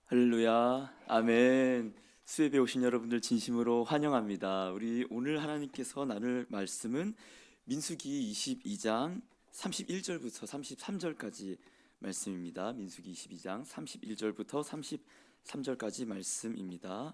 할렐루야, 아멘. 수협에 오신 여러분들 진심으로 환영합니다. 우리 오늘 하나님께서 나눌 말씀은 민수기 22장 31절부터 33절까지 말씀입니다. 민수기 22장 31절부터 33절까지 말씀입니다.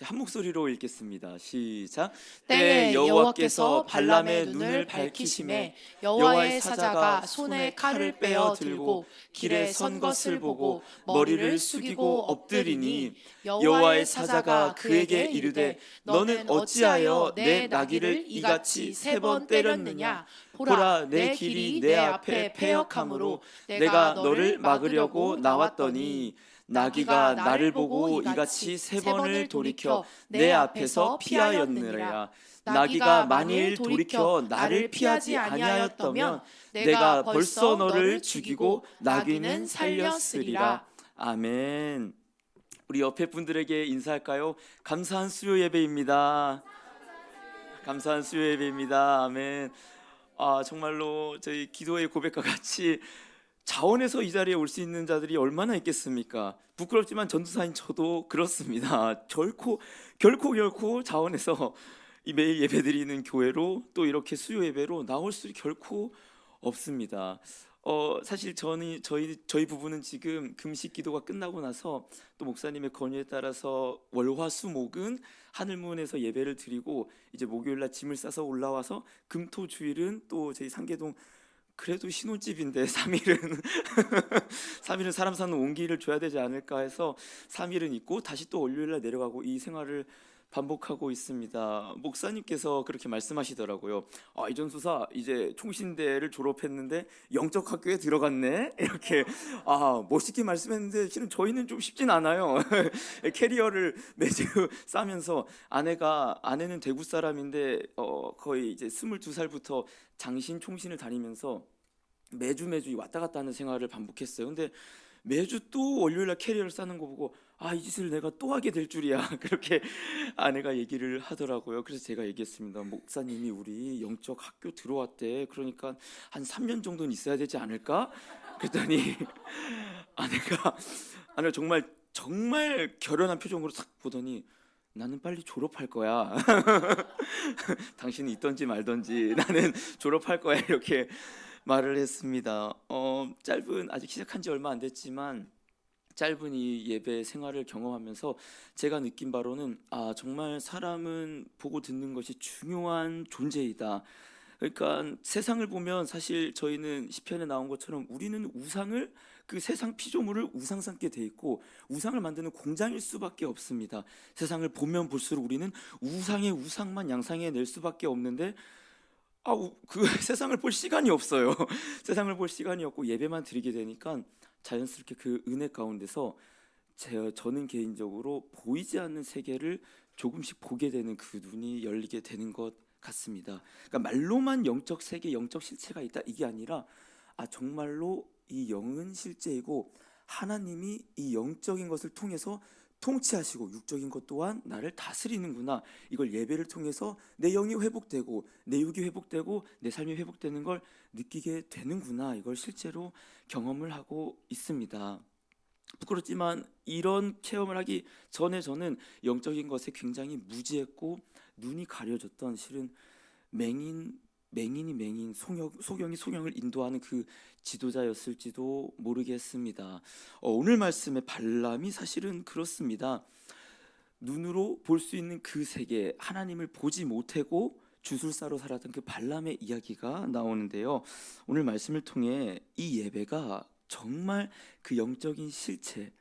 한 목소리로 읽겠습니다. 시작. 때에 여호와께서 발람의 눈을 밝히심에 여호와의 사자가 손에 칼을 빼어 들고 길에 선 것을 보고 머리를 숙이고 엎드리니 여호와의 사자가 그에게 이르되 너는 어찌하여 내 나귀를 이같이 3번 때렸느냐. 보라, 내 길이 내 앞에 패역하므로 내가 너를 막으려고 나왔더니 나귀가 나를 보고 이같이 3번을 돌이켜 내 앞에서 피하였느니라. 나귀가 만일 돌이켜 나를 피하지 아니하였다면 내가 벌써 너를 죽이고 나귀는 살렸으리라. 아멘. 우리 옆에 분들에게 인사할까요? 감사한 수요 예배입니다. 감사한 수요 예배입니다. 아멘. 정말로 저희 기도의 고백과 같이 자원해서 이 자리에 올 수 있는 자들이 얼마나 있겠습니까? 부끄럽지만 전도사인 저도 그렇습니다. 결코 자원해서 이 매일 예배드리는 교회로 또 이렇게 수요 예배로 나올 수 결코 없습니다. 사실 저희 부부는 지금 금식 기도가 끝나고 나서 또 목사님의 권유에 따라서 월화수목은 하늘문에서 예배를 드리고 이제 목요일날 짐을 싸서 올라와서 금토주일은 또 저희 상계동 그래도 신혼집인데 3일은 3일은 사람 사는 온기를 줘야 되지 않을까 해서 3일은 있고 다시 또 월요일날 내려가고 이 생활을 반복하고 있습니다. 목사님께서 그렇게 말씀하시더라고요. 이전수사 이제 총신대를 졸업했는데 영적 학교에 들어갔네. 이렇게 멋있게 말씀했는데 실은 저희는 좀 쉽진 않아요. 캐리어를 매주 싸면서 아내는 대구 사람인데 거의 이제 22살부터 장신 총신을 다니면서 매주 왔다 갔다 하는 생활을 반복했어요. 근데 매주 또 월요일날 캐리어를 싸는 거 보고 이 짓을 내가 또 하게 될 줄이야. 그렇게 아내가 얘기를 하더라고요. 그래서 제가 얘기했습니다. 목사님이 우리 영적 학교 들어왔대. 그러니까 한 3년 정도는 있어야 되지 않을까? 그랬더니 아내가 정말 결연한 표정으로 탁 보더니 나는 빨리 졸업할 거야. 당신은 있던지 말던지 나는 졸업할 거야. 이렇게 말을 했습니다. 아직 시작한 지 얼마 안 됐지만 짧은 이 예배 생활을 경험하면서 제가 느낀 바로는 정말 사람은 보고 듣는 것이 중요한 존재이다. 그러니까 세상을 보면 사실 저희는 시편에 나온 것처럼 우리는 우상을 그 세상 피조물을 우상 삼게 돼 있고 우상을 만드는 공장일 수밖에 없습니다. 세상을 보면 볼수록 우리는 우상의 우상만 양상해 낼 수밖에 없는데 그 세상을 볼 시간이 없어요. 세상을 볼 시간이 없고 예배만 드리게 되니까 자연스럽게 그 은혜 가운데서 저는 개인적으로 보이지 않는 세계를 조금씩 보게 되는 그 눈이 열리게 되는 것 같습니다. 그러니까 말로만 영적 세계, 영적 실체가 있다 이게 아니라 정말로 이 영은 실제이고 하나님이 이 영적인 것을 통해서 통치하시고 육적인 것 또한 나를 다스리는구나. 이걸 예배를 통해서 내 영이 회복되고 내 육이 회복되고 내 삶이 회복되는 걸 느끼게 되는구나. 이걸 실제로 경험을 하고 있습니다. 부끄럽지만 이런 체험을 하기 전에 저는 영적인 것에 굉장히 무지했고 눈이 가려졌던 실은 맹인이 소경이 소경을 인도하는 그 지도자였을지도 모르겠습니다. 오늘 말씀의 발람이 사실은 그렇습니다. 눈으로 볼 수 있는 그 세계, 하나님을 보지 못하고 주술사로 살았던 그 발람의 이야기가 나오는데요. 오늘 말씀을 통해 이 예배가 정말 그 영적인 실체,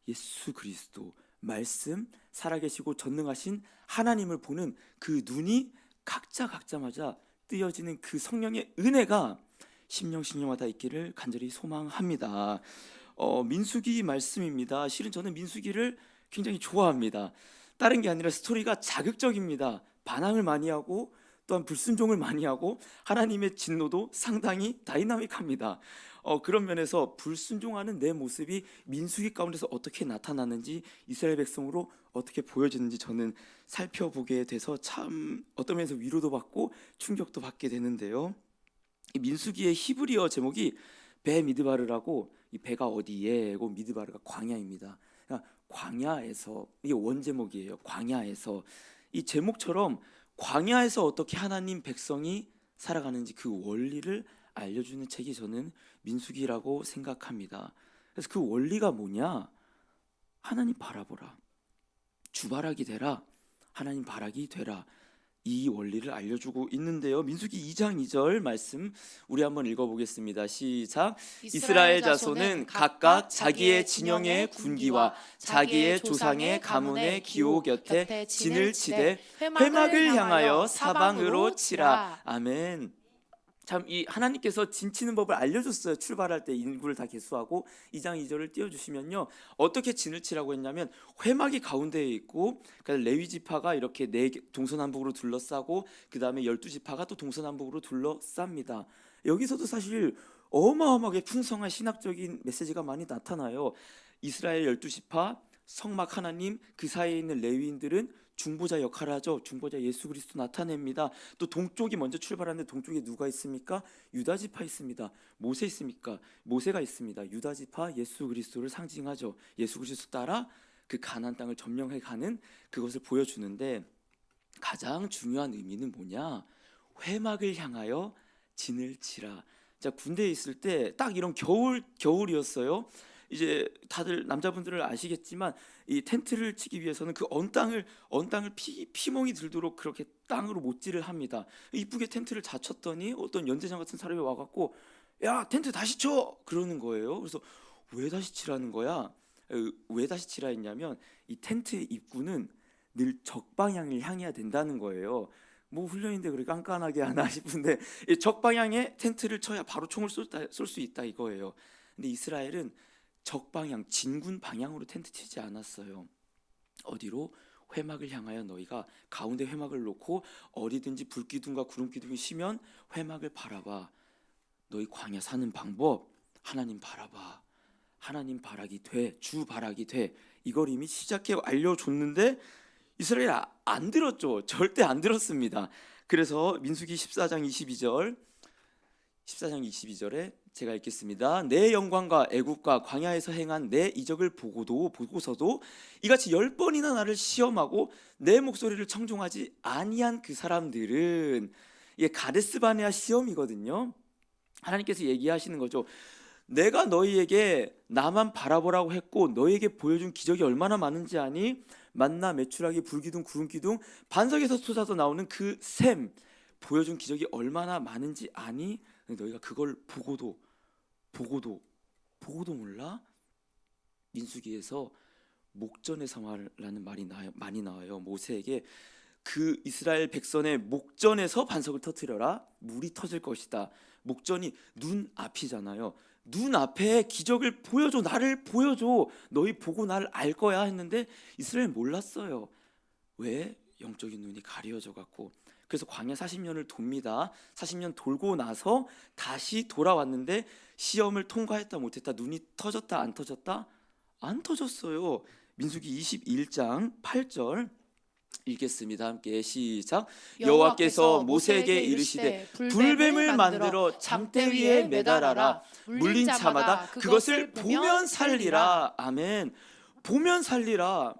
예수 그리스도 말씀, 살아계시고 전능하신 하나님을 보는 그 눈이 각자마자 뜨여지는 그 성령의 은혜가 심령마다 있기를 간절히 소망합니다. 민수기 말씀입니다. 실은 저는 민수기를 굉장히 좋아합니다. 다른 게 아니라 스토리가 자극적입니다. 반항을 많이 하고 또한 불순종을 많이 하고 하나님의 진노도 상당히 다이나믹합니다. 그런 면에서 불순종하는 내 모습이 민수기 가운데서 어떻게 나타나는지 이스라엘 백성으로 어떻게 보여지는지 저는 살펴보게 돼서 참 어떤 면에서 위로도 받고 충격도 받게 되는데요. 이 민수기의 히브리어 제목이 베 미드바르라고, 이 배가 어디에 고 미드바르가 광야입니다. 그러니까 광야에서, 이게 원제목이에요. 광야에서. 이 제목처럼 광야에서 어떻게 하나님 백성이 살아가는지 그 원리를 알려주는 책이 저는 민수기라고 생각합니다. 그래서 그 원리가 뭐냐? 하나님 바라보라, 주바라기 되라, 하나님 바라기 되라, 이 원리를 알려주고 있는데요. 민수기 2장 2절 말씀 우리 한번 읽어보겠습니다. 시작. 이스라엘 자손은 각각 자기의 진영의 군기와 자기의 조상의 가문의 기호 곁에 진을 치되 회막을 향하여 사방으로 치라. 아멘. 참, 이 하나님께서 진 치는 법을 알려줬어요. 출발할 때 인구를 다 계수하고. 2장 2절을 띄워주시면요, 어떻게 진을 치라고 했냐면 회막이 가운데에 있고, 그러니까 레위 지파가 이렇게 동서남북으로 둘러싸고, 그 다음에 12지파가 또 동서남북으로 둘러쌉니다. 여기서도 사실 어마어마하게 풍성한 신학적인 메시지가 많이 나타나요. 이스라엘 12지파, 성막 하나님, 그 사이에 있는 레위인들은 중보자 역할을 하죠. 중보자 예수 그리스도 나타냅니다. 또 동쪽이 먼저 출발하는데 동쪽에 누가 있습니까? 유다 지파 있습니다. 모세 있습니까? 모세가 있습니다. 유다 지파 예수 그리스도를 상징하죠. 예수 그리스도 따라 그 가나안 땅을 점령해 가는 그것을 보여주는데, 가장 중요한 의미는 뭐냐? 회막을 향하여 진을 치라. 자, 군대에 있을 때 딱 이런 겨울이었어요. 이제 다들 남자분들은 아시겠지만 이 텐트를 치기 위해서는 그 언 땅을 피멍이 들도록 그렇게 땅으로 못질을 합니다. 이쁘게 텐트를 다 쳤더니 어떤 연대장 같은 사람이 와갖고, 야, 텐트 다시 쳐! 그러는 거예요. 그래서 왜 다시 치라는 거야? 왜 다시 치라 했냐면 이 텐트의 입구는 늘 적방향을 향해야 된다는 거예요. 뭐 훈련인데 그렇게 깐깐하게 하나 싶은데, 이 적방향에 텐트를 쳐야 바로 총을 쏠 수 있다 이거예요. 근데 이스라엘은 적방향, 진군 방향으로 텐트 치지 않았어요. 어디로? 회막을 향하여 너희가 가운데 회막을 놓고 어디든지 불기둥과 구름기둥이 쉬면 회막을 바라봐. 너희 광야 사는 방법 하나님 바라봐. 하나님 바라기 돼, 주 바라기 돼. 이걸 이미 시작해 알려줬는데 이스라엘 안 들었죠. 절대 안 들었습니다. 그래서 민수기 14장 22절에 제가 읽겠습니다. 내 영광과 애국과 광야에서 행한 내 이적을 보고서도 이같이 10번이나 나를 시험하고 내 목소리를 청종하지 아니한 그 사람들은, 이게 가데스 바네아 시험이거든요. 하나님께서 얘기하시는 거죠. 내가 너희에게 나만 바라보라고 했고 너희에게 보여준 기적이 얼마나 많은지 아니? 만나, 메추라기, 불기둥, 구름기둥, 반석에서 솟아서 나오는 그 샘, 보여준 기적이 얼마나 많은지 아니? 너희가 그걸 보고도 몰라? 민수기에서 목전에서 말라는 말이 많이 나와요. 모세에게 그 이스라엘 백성의 목전에서 반석을 터뜨려라. 물이 터질 것이다. 목전이 눈 앞이잖아요. 눈 앞에 기적을 보여줘. 나를 보여줘. 너희 보고 나를 알 거야 했는데 이스라엘 몰랐어요. 왜? 영적인 눈이 가려져 갖고. 그래서 광야 40년을 돕니다. 40년 돌고 나서 다시 돌아왔는데 시험을 통과했다 못했다, 눈이 터졌다 안 터졌다? 안 터졌어요. 민수기 21장 8절 읽겠습니다. 함께 시작. 여호와께서 모세에게 이르시되 불뱀을 만들어 장대 위에 매달아라. 물린 자마다 그것을 보면 살리라. 아멘. 보면 살리라.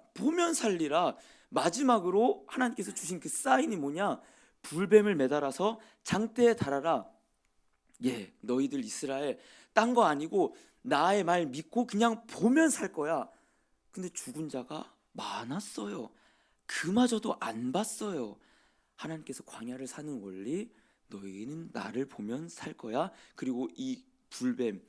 마지막으로 하나님께서 주신 그 사인이 뭐냐? 불뱀을 매달아서 장대에 달아라. 예, 너희들 이스라엘 딴 거 아니고 나의 말 믿고 그냥 보면 살 거야. 근데 죽은 자가 많았어요. 그마저도 안 봤어요. 하나님께서 광야를 사는 원리, 너희는 나를 보면 살 거야. 그리고 이 불뱀,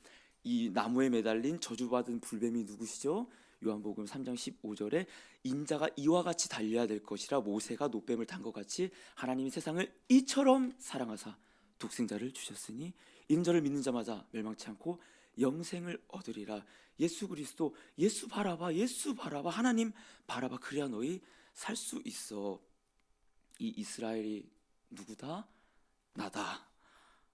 이 나무에 매달린 저주받은 불뱀이 누구시죠? 요한복음 3장 15절에 인자가 이와 같이 달려야 될 것이라 모세가 노뱀을 단 것 같이 하나님이 세상을 이처럼 사랑하사 독생자를 주셨으니 이는 저를 믿는 자마다 멸망치 않고 영생을 얻으리라. 예수 그리스도, 예수 바라봐, 하나님 바라봐. 그래야 너희 살 수 있어. 이 이스라엘이 누구다? 나다.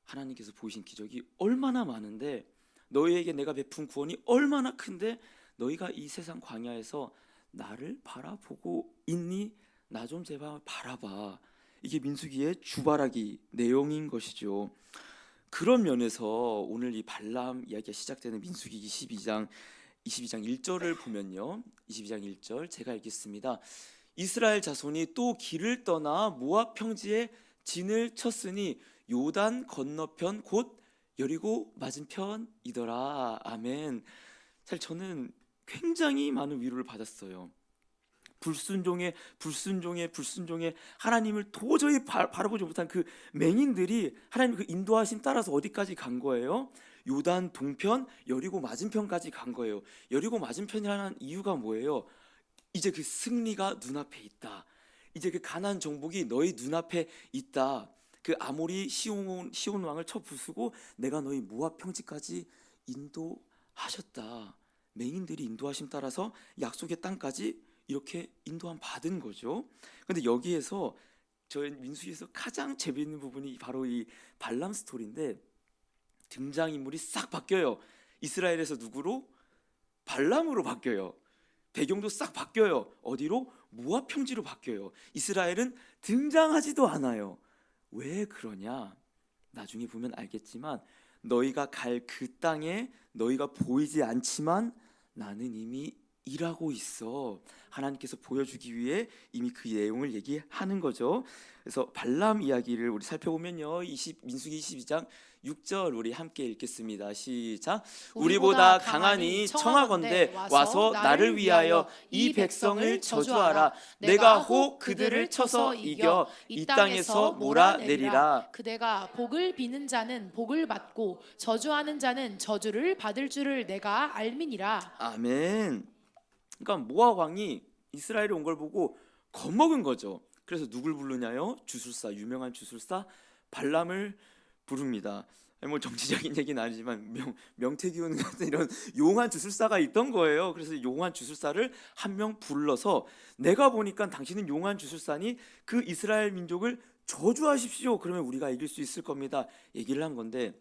하나님께서 보이신 기적이 얼마나 많은데, 너희에게 내가 베푼 구원이 얼마나 큰데 너희가 이 세상 광야에서 나를 바라보고 있니? 나 좀 제발 바라봐. 이게 민수기의 주바라기 내용인 것이죠. 그런 면에서 오늘 이 발람 이야기가 시작되는 민수기 22장 22장 1절을 보면요. 22장 1절 제가 읽겠습니다. 이스라엘 자손이 또 길을 떠나 모압 평지에 진을 쳤으니 요단 건너편 곧 여리고 맞은편이더라. 아멘. 사실 저는 굉장히 많은 위로를 받았어요. 불순종에 하나님을 도저히 바라보지 못한 그 맹인들이 하나님 그 인도하심 따라서 어디까지 간 거예요? 요단 동편, 여리고 맞은편까지 간 거예요. 여리고 맞은편이라는 이유가 뭐예요? 이제 그 승리가 눈앞에 있다. 이제 그 가나안 정복이 너희 눈앞에 있다. 그 아모리 시온 왕을 쳐 부수고 내가 너희 모압 평지까지 인도하셨다. 맹인들이 인도하심 따라서 약속의 땅까지 이렇게 인도함 받은 거죠. 근데 여기에서 저희 민수기에서 가장 재미있는 부분이 바로 이 발람 스토리인데 등장인물이 싹 바뀌어요. 이스라엘에서 누구로? 발람으로 바뀌어요. 배경도 싹 바뀌어요. 어디로? 모압 평지로 바뀌어요. 이스라엘은 등장하지도 않아요. 왜 그러냐? 나중에 보면 알겠지만 너희가 갈 그 땅에 너희가 보이지 않지만 나는 이미 일하고 있어. 하나님께서 보여주기 위해 이미 그 내용을 얘기하는 거죠. 그래서 발람 이야기를 우리 살펴보면요. 민수기 22장 6절 우리 함께 읽겠습니다. 시작. 우리보다 강하니 청하건대 와서 나를 위하여 이 백성을 저주하라. 내가 혹 그들을 쳐서 이겨 이 땅에서 몰아내리라. 그대가 복을 비는 자는 복을 받고 저주하는 자는 저주를 받을 줄을 내가 알미니라. 아멘. 그러니까 모압 왕이 이스라엘에 온 걸 보고 겁먹은 거죠. 그래서 누굴 부르냐요? 주술사, 유명한 주술사 발람을 부릅니다. 뭐 정치적인 얘기는 아니지만 명태균 같은 이런 용한 주술사가 있던 거예요. 그래서 용한 주술사를 한 명 불러서 내가 보니까 당신은 용한 주술사니 그 이스라엘 민족을 저주하십시오. 그러면 우리가 이길 수 있을 겁니다. 얘기를 한 건데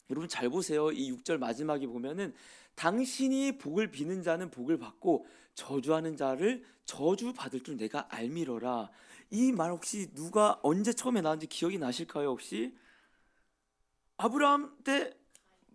여러분 잘 보세요. 이 6절 마지막에 보면은 당신이 복을 비는 자는 복을 받고 저주하는 자를 저주 받을 줄 내가 알미러라. 이 말 혹시 누가 언제 처음에 나왔는지 기억이 나실까요? 혹시 아브라함 때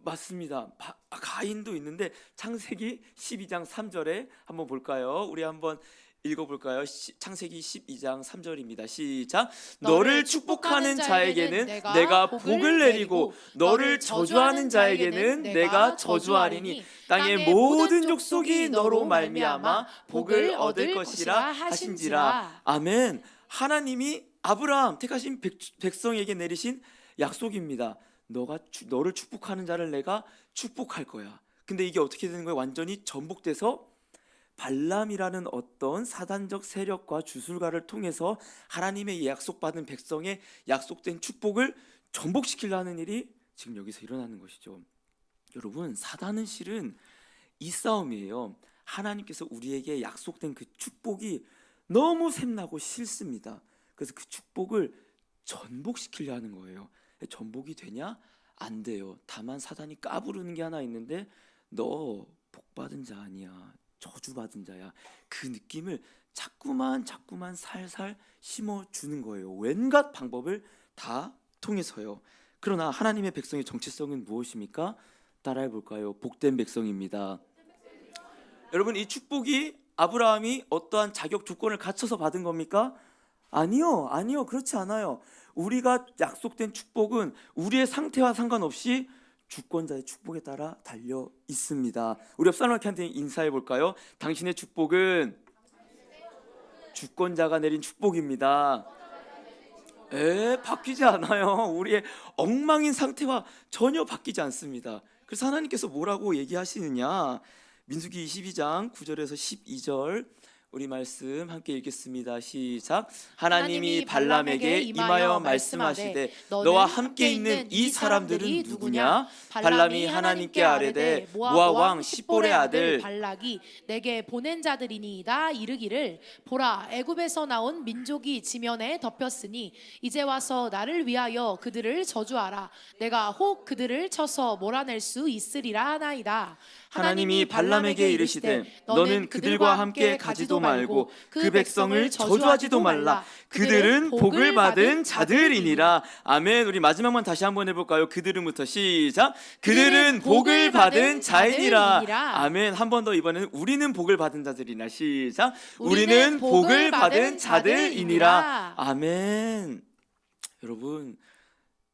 맞습니다. 가인도 있는데 창세기 12장 3절에 한번 볼까요? 우리 한번 읽어볼까요? 창세기 12장 3절입니다. 시작. 너를 축복하는 자에게는 내가 복을 내리고 너를 저주하는 자에게는 내가 저주하리니 땅의 모든 족속이 너로 말미암아 복을 얻을 것이라 하신지라. 아멘. 하나님이 아브라함 택하신 백성에게 내리신 약속입니다. 너를 축복하는 자를 내가 축복할 거야. 근데 이게 어떻게 되는 거예요? 완전히 전복돼서 발람이라는 어떤 사단적 세력과 주술가를 통해서 하나님의 약속받은 백성의 약속된 축복을 전복시키려는 일이 지금 여기서 일어나는 것이죠. 여러분, 사단은 실은 이 싸움이에요. 하나님께서 우리에게 약속된 그 축복이 너무 샘나고 싫습니다. 그래서 그 축복을 전복시키려 하는 거예요. 전복이 되냐? 안 돼요. 다만 사단이 까부르는 게 하나 있는데 너 복받은 자 아니야. 저주받은 자야. 그 느낌을 자꾸만 살살 심어주는 거예요. 웬갖 방법을 다 통해서요. 그러나 하나님의 백성의 정체성은 무엇입니까? 따라해볼까요? 복된 백성입니다. 여러분, 이 축복이 아브라함이 어떠한 자격 조건을 갖춰서 받은 겁니까? 아니요. 그렇지 않아요. 우리가 약속된 축복은 우리의 상태와 상관없이 주권자의 축복에 따라 달려 있습니다. 우리 옆 사람한테 인사해 볼까요? 당신의 축복은 주권자가 내린 축복입니다. 바뀌지 않아요. 우리의 엉망인 상태와 전혀 바뀌지 않습니다. 그래서 하나님께서 뭐라고 얘기하시느냐? 민수기 22장 9절에서 12절 우리 말씀 함께 읽겠습니다. 시작. 하나님이 발람에게 임하여 말씀하시되 너와 함께 있는 이 사람들은 누구냐? 발람이 하나님께 아뢰되 모압 왕 십볼의 아들 발락이 내게 보낸 자들이니이다. 이르기를 보라, 애굽에서 나온 민족이 지면에 덮였으니 이제 와서 나를 위하여 그들을 저주하라. 내가 혹 그들을 쳐서 몰아낼 수 있으리라 하나이다. 하나님이 발람에게 이르시되 너는 그들과 함께 가지도 저주하지도 말고 그 백성을 저주하지도 말라. 그들은 복을 받은 자들이니라. 아멘. 우리 마지막만 다시 한번 해볼까요? 그들은부터 시작. 그들은 복을 받은 자이니라. 아멘. 한 번 더 이번에는 우리는 복을 받은 자들이나 시작. 우리는 복을 받은 자들이니라. 아멘. 여러분,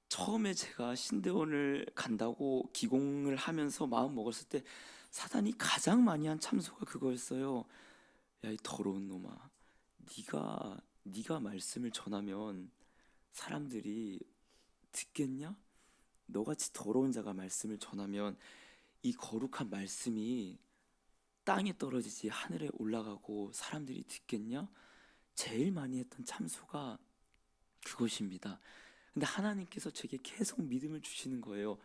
처음에 제가 신대원을 간다고 기공을 하면서 마음 먹었을 때 사단이 가장 많이 한 참소가 그거였어요. 야, 이 더러운 놈아, 네가 말씀을 전하면 사람들이 듣겠냐? 너같이 더러운 자가 말씀을 전하면 이 거룩한 말씀이 땅에 떨어지지 하늘에 올라가고 사람들이 듣겠냐? 제일 많이 했던 참소가 그것입니다. 근데 하나님께서 제게 계속 믿음을 주시는 거예요.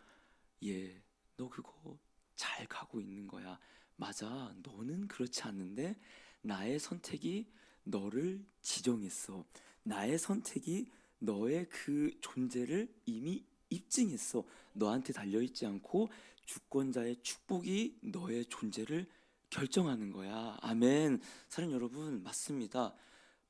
예, 너 그거 잘 가고 있는 거야. 맞아, 너는 그렇지 않는데 나의 선택이 너를 지정했어. 나의 선택이 너의 그 존재를 이미 입증했어. 너한테 달려있지 않고 주권자의 축복이 너의 존재를 결정하는 거야. 아멘. 사랑하는 여러분, 맞습니다.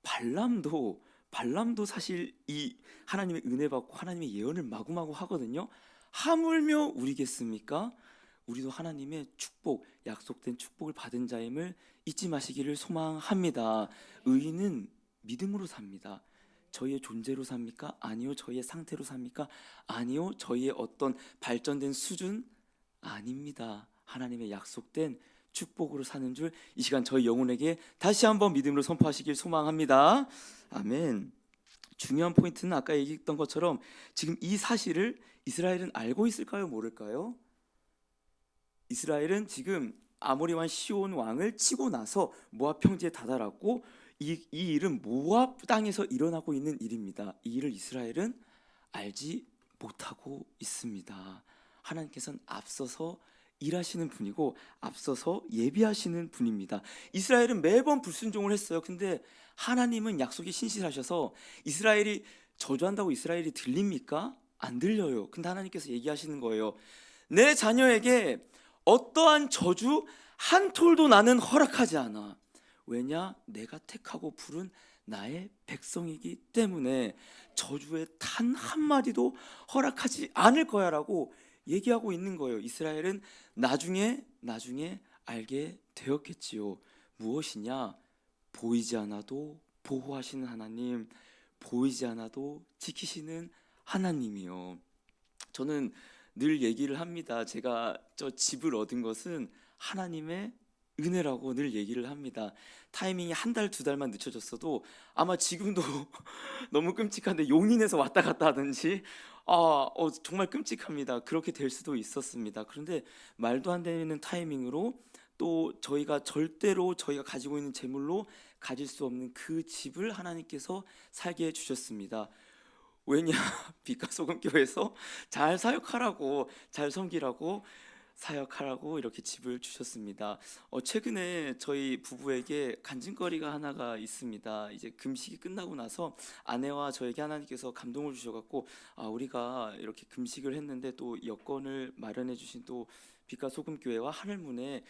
발람도 사실 이 하나님의 은혜 받고 하나님의 예언을 마구마구 하거든요. 하물며 우리겠습니까? 우리도 하나님의 축복, 약속된 축복을 받은 자임을 잊지 마시기를 소망합니다. 의인은 믿음으로 삽니다. 저희의 존재로 삽니까? 아니요. 저희의 상태로 삽니까? 아니요. 저희의 어떤 발전된 수준? 아닙니다. 하나님의 약속된 축복으로 사는 줄 이 시간 저희 영혼에게 다시 한번 믿음으로 선포하시길 소망합니다. 아멘. 중요한 포인트는 아까 얘기했던 것처럼 지금 이 사실을 이스라엘은 알고 있을까요? 모를까요? 이스라엘은 지금 아모리 왕 시온 왕을 치고 나서 모압 평지에 다다랐고 이 일은 모압 땅에서 일어나고 있는 일입니다. 이 일을 이스라엘은 알지 못하고 있습니다. 하나님께서는 앞서서 일하시는 분이고 앞서서 예비하시는 분입니다. 이스라엘은 매번 불순종을 했어요. 근데 하나님은 약속이 신실하셔서 이스라엘이 저주한다고 이스라엘이 들립니까? 안 들려요. 근데 하나님께서 얘기하시는 거예요. 내 자녀에게 어떠한 저주 한 톨도 나는 허락하지 않아. 왜냐? 내가 택하고 부른 나의 백성이기 때문에 저주의 단 한마디도 허락하지 않을 거야 라고 얘기하고 있는 거예요. 이스라엘은 나중에 알게 되었겠지요. 무엇이냐? 보이지 않아도 보호하시는 하나님, 보이지 않아도 지키시는 하나님이요. 저는 늘 얘기를 합니다. 제가 저 집을 얻은 것은 하나님의 은혜라고 늘 얘기를 합니다. 타이밍이 한 달, 두 달만 늦춰졌어도 아마 지금도 너무 끔찍한데 용인에서 왔다 갔다 하든지 정말 끔찍합니다. 그렇게 될 수도 있었습니다. 그런데 말도 안 되는 타이밍으로 또 저희가 절대로 저희가 가지고 있는 재물로 가질 수 없는 그 집을 하나님께서 살게 해주셨습니다. 왜냐? 빛과 소금 교회에서 잘 사역하라고, 잘 섬기라고, 사역하라고 이렇게 집을 주셨습니다. 최근에 저희 부부에게 간증거리가 하나가 있습니다. 이제 금식이 끝나고 나서 아내와 저에게 하나님께서 감동을 주셔갖고 우리가 이렇게 금식을 했는데 또 여건을 마련해 주신 또 빛과 소금 교회와 하늘문에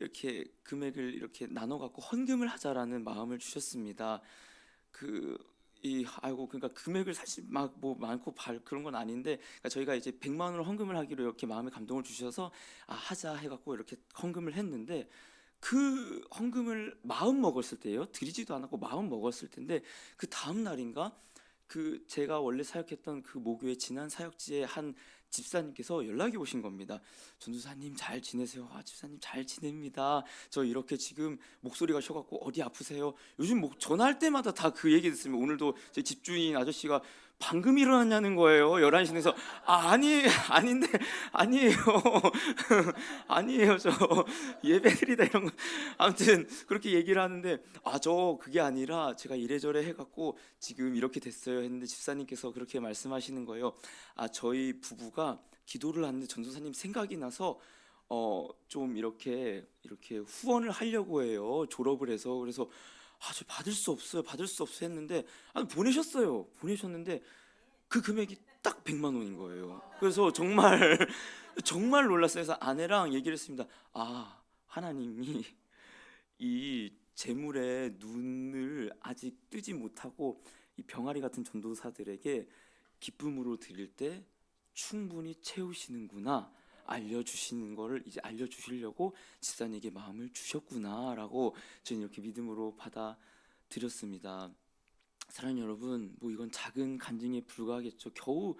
이렇게 금액을 이렇게 나눠갖고 헌금을 하자라는 마음을 주셨습니다. 그러니까 금액을 사실 막 뭐 많고 그런 건 아닌데, 그러니까 저희가 이제 100만 원을 헌금을 하기로 이렇게 마음에 감동을 주셔서 하자 해갖고 이렇게 헌금을 했는데, 그 헌금을 마음 먹었을 때예요. 드리지도 않았고 마음 먹었을 텐데 그 다음 날인가 제가 원래 사역했던 그 모교의 지난 사역지의 한 집사님께서 연락이 오신 겁니다. 전도사님 잘 지내세요? 집사님 잘 지냅니다. 저 이렇게 지금 목소리가 쉬어갖고 어디 아프세요? 요즘 전화할 때마다 다 그 얘기 듣습니다. 오늘도 제 집주인 아저씨가 방금 일어났냐는 거예요. 11시 내서 아닌데 아니에요. 아니에요. 저 예배드리다 이런 거. 아무튼 그렇게 얘기를 하는데 저 그게 아니라 제가 이래저래 해갖고 지금 이렇게 됐어요 했는데 집사님께서 그렇게 말씀하시는 거예요. 저희 부부가 기도를 하는데 전도사님 생각이 나서 좀 이렇게 후원을 하려고 해요. 졸업을 해서. 그래서 저 받을 수 없어요 했는데 보내셨는데 그 금액이 딱 100만 원인 거예요. 그래서 정말 놀랐어요. 그래서 아내랑 얘기를 했습니다. 하나님이 이 재물에 눈을 아직 뜨지 못하고 이 병아리 같은 전도사들에게 기쁨으로 드릴 때 충분히 채우시는구나 알려주시는 거를 이제 알려주시려고 집사님에게 마음을 주셨구나라고 저는 이렇게 믿음으로 받아들였습니다. 사랑하는 여러분, 뭐 이건 작은 간증에 불과하겠죠. 겨우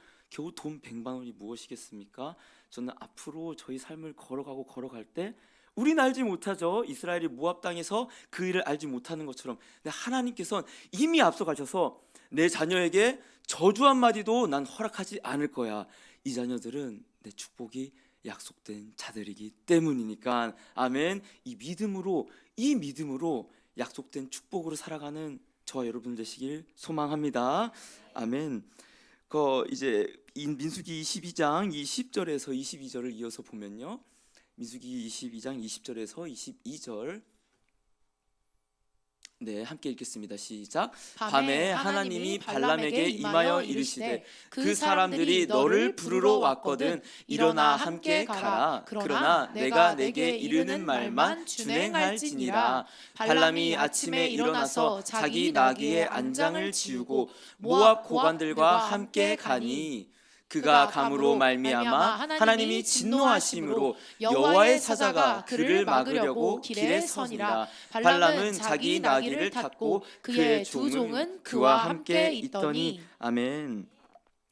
돈 100만 원이 무엇이겠습니까? 저는 앞으로 저희 삶을 걸어갈 때 우리는 알지 못하죠. 이스라엘이 모압 땅에서 그 일을 알지 못하는 것처럼. 근데 하나님께서는 이미 앞서가셔서 내 자녀에게 저주 한마디도 난 허락하지 않을 거야. 이 자녀들은 내 축복이 약속된 자들이기 때문이니까. 아멘. 이 믿음으로 약속된 축복으로 살아가는 저와 여러분 되시길 소망합니다. 아멘. 이제 민수기 22장 20절에서 22절을 이어서 보면요. 민수기 22장 20절에서 22절 네, 함께 읽겠습니다. 시작. 밤에 하나님이 발람에게 임하여 이르시되 그 사람들이 너를 부르러 왔거든 일어나 함께 가라. 그러나 내가 내게 이르는 말만 준행할지니라. 발람이 아침에 일어나서 자기 나귀의 안장을 지우고 모압 고관들과 함께 가니 그가 감으로 말미암아 하나님이 진노하심으로 여호와의 사자가 그를 막으려고 길에 서니라. 발람은 자기 나귀를 탔고 그의 두 종은 그와 함께 있더니. 아멘.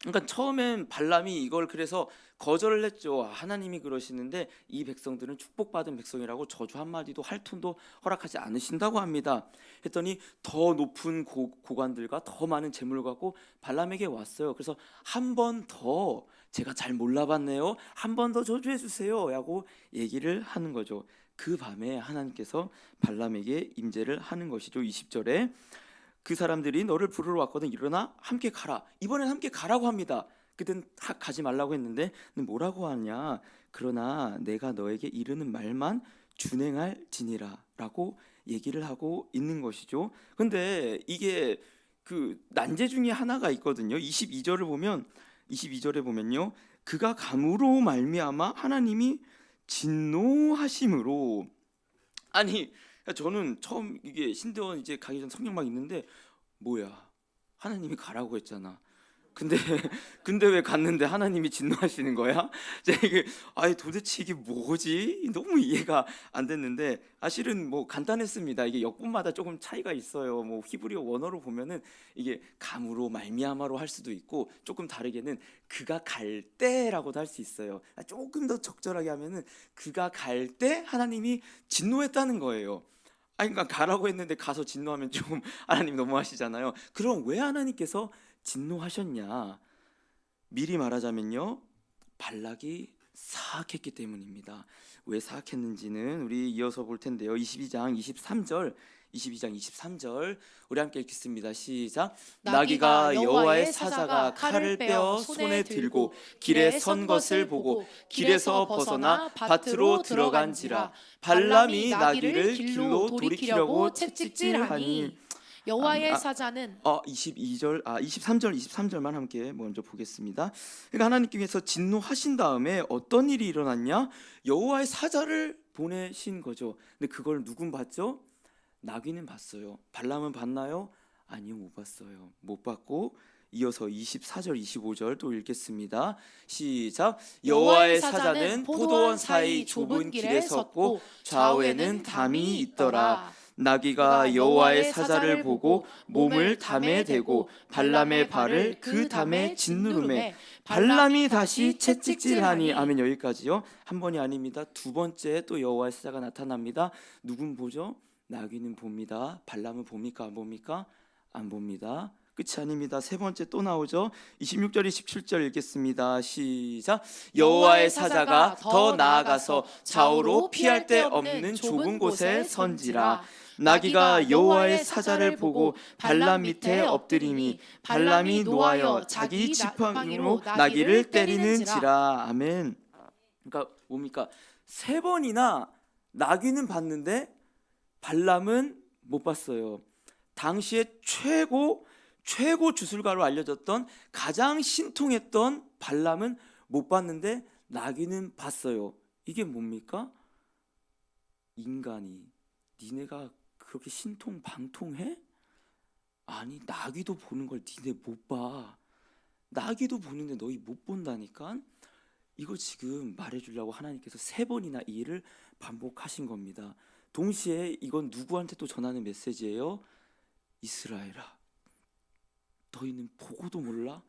그러니까 처음엔 발람이 이걸 그래서 거절을 했죠. 하나님이 그러시는데 이 백성들은 축복받은 백성이라고 저주 한마디도 할 톤도 허락하지 않으신다고 합니다. 했더니 더 높은 고관들과 더 많은 재물을 갖고 발람에게 왔어요. 그래서 한 번 더 제가 잘 몰라봤네요. 한 번 더 저주해 주세요 라고 얘기를 하는 거죠. 그 밤에 하나님께서 발람에게 임재를 하는 것이죠. 20절에 그 사람들이 너를 부르러 왔거든 일어나 함께 가라. 이번엔 함께 가라고 합니다. 그땐 가지 말라고 했는데 뭐라고 하냐. 그러나 내가 너에게 이르는 말만 준행할지니라 라고 얘기를 하고 있는 것이죠. 근데 이게 그 난제 중에 하나가 있거든요. 22절에 보면요. 그가 감으로 말미암아 하나님이 진노하심으로. 아니 저는 처음 이게 신대원 이제 가기 전 성경막 있는데 뭐야 하나님이 가라고 했잖아. 근데 왜 갔는데 하나님이 진노하시는 거야? 이게 도대체 이게 뭐지? 너무 이해가 안 됐는데 실은 뭐 간단했습니다. 이게 역분마다 조금 차이가 있어요. 뭐 히브리어 원어로 보면은 이게 감으로 말미암아로 할 수도 있고 조금 다르게는 그가 갈 때라고도 할 수 있어요. 조금 더 적절하게 하면은 그가 갈 때 하나님이 진노했다는 거예요. 그러니까 가라고 했는데 가서 진노하면 좀 하나님 너무하시잖아요. 그럼 왜 하나님께서 진노하셨냐? 미리 말하자면요, 발락이 사악했기 때문입니다. 왜 사악했는지는 우리 이어서 볼 텐데요. 22장 23절 우리 함께 읽겠습니다. 시작. 나귀가 여호와의 사자가 칼을 빼어 손에 들고 길에 선 것을 보고 길에서 벗어나 밭으로 들어간지라. 발람이 나귀를 길로 돌이키려고 채찍질하니. 여호와의 사자는 23절만 함께 먼저 보겠습니다. 그러니까 하나님께서 진노하신 다음에 어떤 일이 일어났냐? 여호와의 사자를 보내신 거죠. 근데 그걸 누군 봤죠? 나귀는 봤어요. 발람은 봤나요? 아니요, 못 봤어요. 못 봤고 이어서 24절 25절 또 읽겠습니다. 시작. 여호와의 사자는 포도원 사이 좁은 길에 섰고 좌우에는 담이 있더라. 나귀가 여호와의 사자를 보고 몸을 담에 대고 발람의 발을 그 담에 짓누르매 발람이 다시 채찍질하니. 아멘. 여기까지요. 한 번이 아닙니다. 두 번째 또 여호와의 사자가 나타납니다. 누군 보죠? 나귀는 봅니다. 발람은 봅니까? 안 봅니까? 안 봅니다. 끝이 아닙니다. 세 번째 또 나오죠. 26절 27절 읽겠습니다. 시작. 여호와의 사자가 더 나아가서 좌우로 피할 데 없는 좁은 곳에 선지라. 나귀가 여호와의 사자를 보고 발람 밑에 엎드리니 발람이 노하여 자기 지팡이로 나귀를 때리는지라. 아멘. 그러니까 뭡니까? 세 번이나 나귀는 봤는데 발람은 못 봤어요. 당시에 최고 주술가로 알려졌던 가장 신통했던 발람은 못 봤는데 나귀는 봤어요. 이게 뭡니까? 인간이 니네가 그렇게 신통방통해? 아니 나귀도 보는 걸 니네 못 봐. 나귀도 보는데 너희 못 본다니까. 이걸 지금 말해주려고 하나님께서 3번이나 이 일을 반복하신 겁니다. 동시에 이건 누구한테 또 전하는 메시지예요? 이스라엘아, 너희는 보고도 몰라?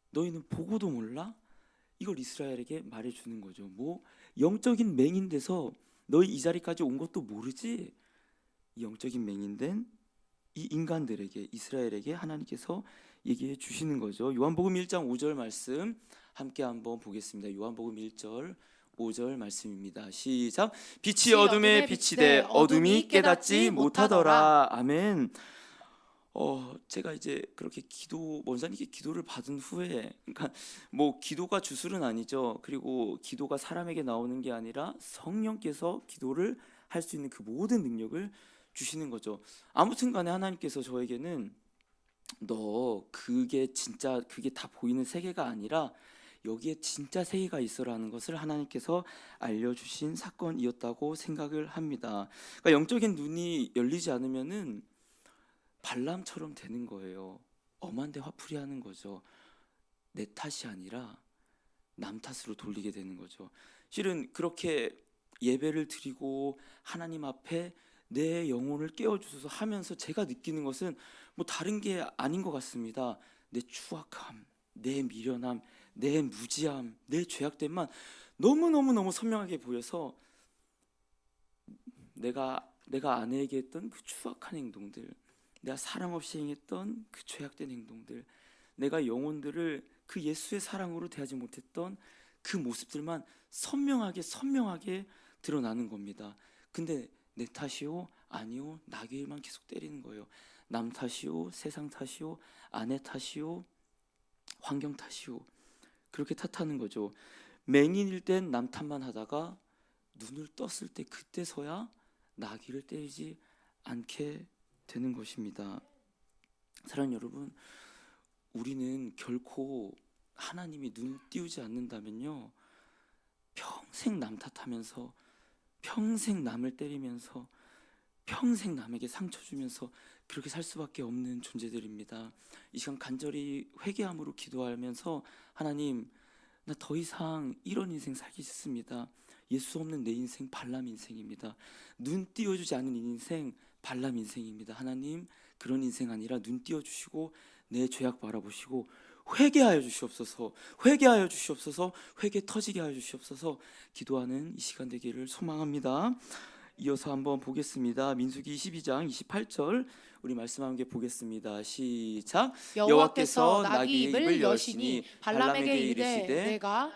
너희는 보고도 몰라? 이걸 이스라엘에게 말해주는 거죠. 뭐 영적인 맹인 돼서 너희 이 자리까지 온 것도 모르지? 이 영적인 맹인 된 이 인간들에게, 이스라엘에게 하나님께서 얘기해 주시는 거죠. 요한복음 1장 5절 말씀 함께 한번 보겠습니다. 요한복음 1절 5절 말씀입니다. 시작. 빛이 어둠에 비치되 어둠이 깨닫지 못하더라. 아멘. 제가 이제 그렇게 원사님께 기도를 받은 후에, 그러니까 뭐 기도가 주술은 아니죠. 그리고 기도가 사람에게 나오는 게 아니라 성령께서 기도를 할 수 있는 그 모든 능력을 주시는 거죠. 아무튼 간에 하나님께서 저에게는 너 그게 다 보이는 세계가 아니라 여기에 진짜 세계가 있어라는 것을 하나님께서 알려주신 사건이었다고 생각을 합니다. 그러니까 영적인 눈이 열리지 않으면은 발람처럼 되는 거예요. 엄한데 화풀이하는 거죠. 내 탓이 아니라 남 탓으로 돌리게 되는 거죠. 실은 그렇게 예배를 드리고 하나님 앞에 내 영혼을 깨워주셔서 하면서 제가 느끼는 것은 뭐 다른 게 아닌 것 같습니다. 내 추악함, 내 미련함, 내 무지함, 내 죄악됨만 너무너무 선명하게 보여서 내가 아내에게 했던 그 추악한 행동들, 내가 사랑 없이 행했던 그 죄악된 행동들, 내가 영혼들을 그 예수의 사랑으로 대하지 못했던 그 모습들만 선명하게 드러나는 겁니다. 근데 내 탓이요? 아니요. 나귀일만 계속 때리는 거예요. 남 탓이요? 세상 탓이요? 아내 탓이요? 환경 탓이요? 그렇게 탓하는 거죠. 맹인일 땐 남 탓만 하다가 눈을 떴을 때 그때서야 나귀를 때리지 않게 되는 것입니다. 사랑하는 여러분, 우리는 결코 하나님이 눈을 띄우지 않는다면요, 평생 남 탓하면서, 평생 남을 때리면서, 평생 남에게 상처 주면서 그렇게 살 수밖에 없는 존재들입니다. 이 시간 간절히 회개함으로 기도하면서, 하나님, 나 더 이상 이런 인생 살기 싫습니다. 예수 없는 내 인생 발람 인생입니다. 눈 띄워주지 않은 인생 발람 인생입니다. 하나님, 그런 인생 아니라 눈 띄워주시고 내 죄악 바라보시고 회개하여 주시옵소서, 회개하여 주시옵소서, 회개 터지게 하여 주시옵소서 기도하는 이 시간 되기를 소망합니다. 이어서 한번 보겠습니다. 민수기 22장 28절 우리 말씀 함께 보겠습니다. 시작. 여호와께서 나귀 입을 여시니 발람에게 이르시되 내가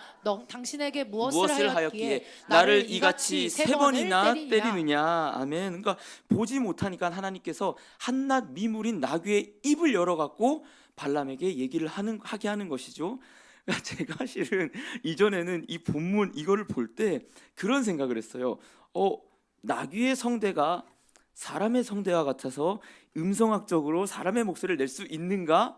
당신에게 무엇을 하였기에 나를 이같이 3번이나 때리느냐. 아멘. 그러니까 보지 못하니까 하나님께서 한낱 미물인 나귀의 입을 열어갖고 발람에게 얘기를 하게 하는 것이죠. 그러니까 제가 실은 이전에는 이 본문 이거를 볼 때 그런 생각을 했어요. 나귀의 성대가 사람의 성대와 같아서 음성학적으로 사람의 목소리를 낼 수 있는가?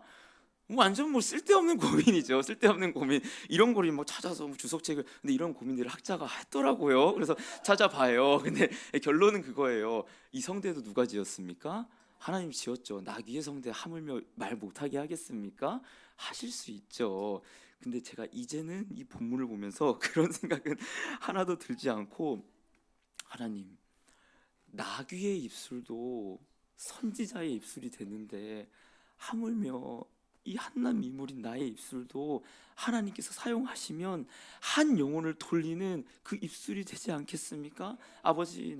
완전 뭐 쓸데없는 고민이죠. 쓸데없는 고민. 이런 거를 뭐 찾아서 주석책을, 근데 이런 고민들을 학자가 했더라고요. 그래서 찾아봐요. 근데 결론은 그거예요. 이 성대도 누가 지었습니까? 하나님 지었죠. 나귀의 성대 하물며 말 못하게 하겠습니까? 하실 수 있죠. 근데 제가 이제는 이 본문을 보면서 그런 생각은 하나도 들지 않고, 하나님, 나귀의 입술도 선지자의 입술이 되는데 하물며 이 한낱 미물인 나의 입술도 하나님께서 사용하시면 한 영혼을 돌리는 그 입술이 되지 않겠습니까? 아버지,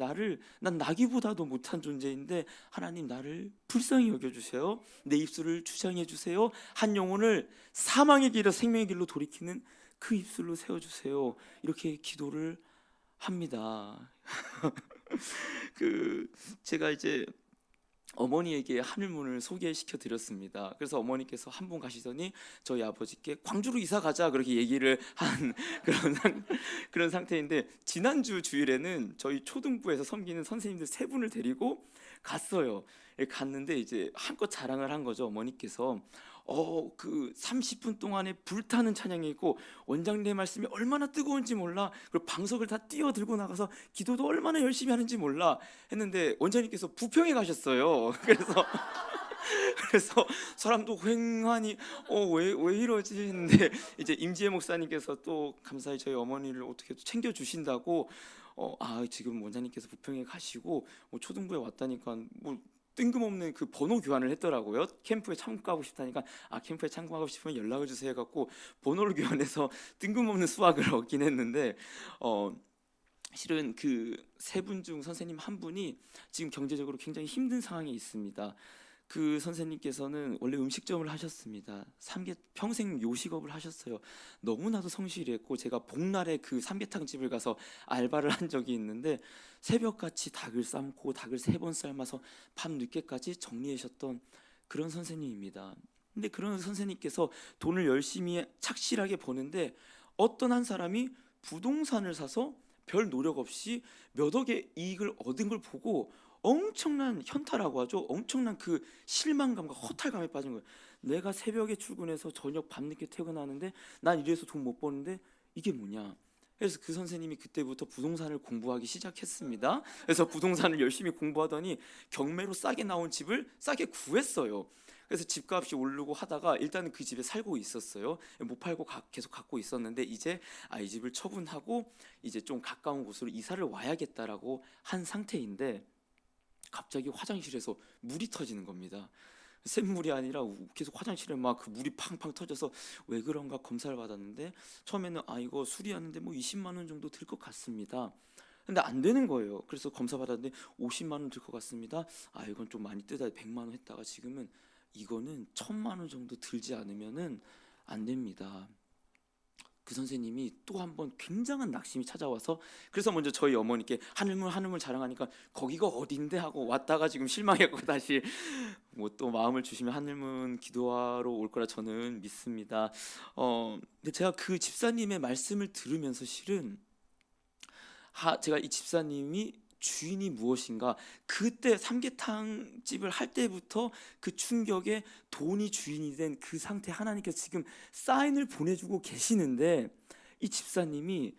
난 나귀보다도 못한 존재인데 하나님 나를 불쌍히 여겨주세요. 내 입술을 주장해 주세요. 한 영혼을 사망의 길에서 생명의 길로 돌이키는 그 입술로 세워주세요. 이렇게 기도를 합니다. 제가 이제 어머니에게 하늘문을 소개시켜 드렸습니다. 그래서 어머니께서 한 분 가시더니 저희 아버지께 광주로 이사 가자 그렇게 얘기를 한 그런 상태인데, 지난주 주일에는 저희 초등부에서 섬기는 선생님들 3분을 데리고 갔어요. 갔는데 이제 한껏 자랑을 한 거죠. 어머니께서 그 30분 동안에 불타는 찬양이 있고 원장님의 말씀이 얼마나 뜨거운지 몰라. 그리고 방석을 다 뛰어들고 나가서 기도도 얼마나 열심히 하는지 몰라 했는데 원장님께서 부평에 가셨어요. 그래서 사람도 휑하니 왜 이러지 했는데 이제 임지혜 목사님께서 또 감사히 저희 어머니를 어떻게 챙겨 주신다고 지금 원장님께서 부평에 가시고 초등부에 왔다니까 뜬금없는 그 번호 교환을 했더라고요. 캠프에 참가하고 싶다니까 캠프에 참가하고 싶으면 연락을 주세요 해갖고 번호를 교환해서 뜬금없는 수학을 얻긴 했는데 실은 그 세 분 중 선생님 한 분이 지금 경제적으로 굉장히 힘든 상황에 있습니다. 그 선생님께서는 원래 음식점을 하셨습니다. 평생 요식업을 하셨어요. 너무나도 성실했고 제가 복날에 그 삼계탕 집을 가서 알바를 한 적이 있는데 새벽같이 닭을 삶고 닭을 3번 삶아서 밤 늦게까지 정리하셨던 그런 선생님입니다. 근데 그런 선생님께서 돈을 열심히 착실하게 버는데 어떤 한 사람이 부동산을 사서 별 노력 없이 몇 억의 이익을 얻은 걸 보고 엄청난 현타라고 하죠. 엄청난 그 실망감과 허탈감에 빠진 거예요. 내가 새벽에 출근해서 저녁 밤늦게 퇴근하는데 난 이래서 돈 못 버는데 이게 뭐냐. 그래서 그 선생님이 그때부터 부동산을 공부하기 시작했습니다. 그래서 부동산을 열심히 공부하더니 경매로 싸게 나온 집을 싸게 구했어요. 그래서 집값이 오르고 하다가 일단은 그 집에 살고 있었어요. 못 팔고 계속 갖고 있었는데 이제 이 집을 처분하고 이제 좀 가까운 곳으로 이사를 와야겠다라고 한 상태인데 갑자기 화장실에서 물이 터지는 겁니다. 샘물이 아니라 계속 화장실에 막 그 물이 팡팡 터져서 왜 그런가 검사를 받았는데 처음에는 이거 수리하는데 20만 원 정도 들 것 같습니다. 근데 안 되는 거예요. 그래서 검사 받았는데 50만 원 들 것 같습니다. 이건 좀 많이 뜨다 100만 원 했다가 지금은 이거는 1000만 원 정도 들지 않으면은 안 됩니다. 그 선생님이 또 한 번 굉장한 낙심이 찾아와서 그래서 먼저 저희 어머니께 하늘물 자랑하니까 거기가 어딘데 하고 왔다가 지금 실망했고 다시 또 마음을 주시면 하늘문 기도하러 올 거라 저는 믿습니다. 근데 제가 그 집사님의 말씀을 들으면서 실은 제가 이 집사님이 주인이 무엇인가 그때 삼계탕 집을 할 때부터 그 충격에 돈이 주인이 된 그 상태 하나님께서 지금 사인을 보내주고 계시는데 이 집사님이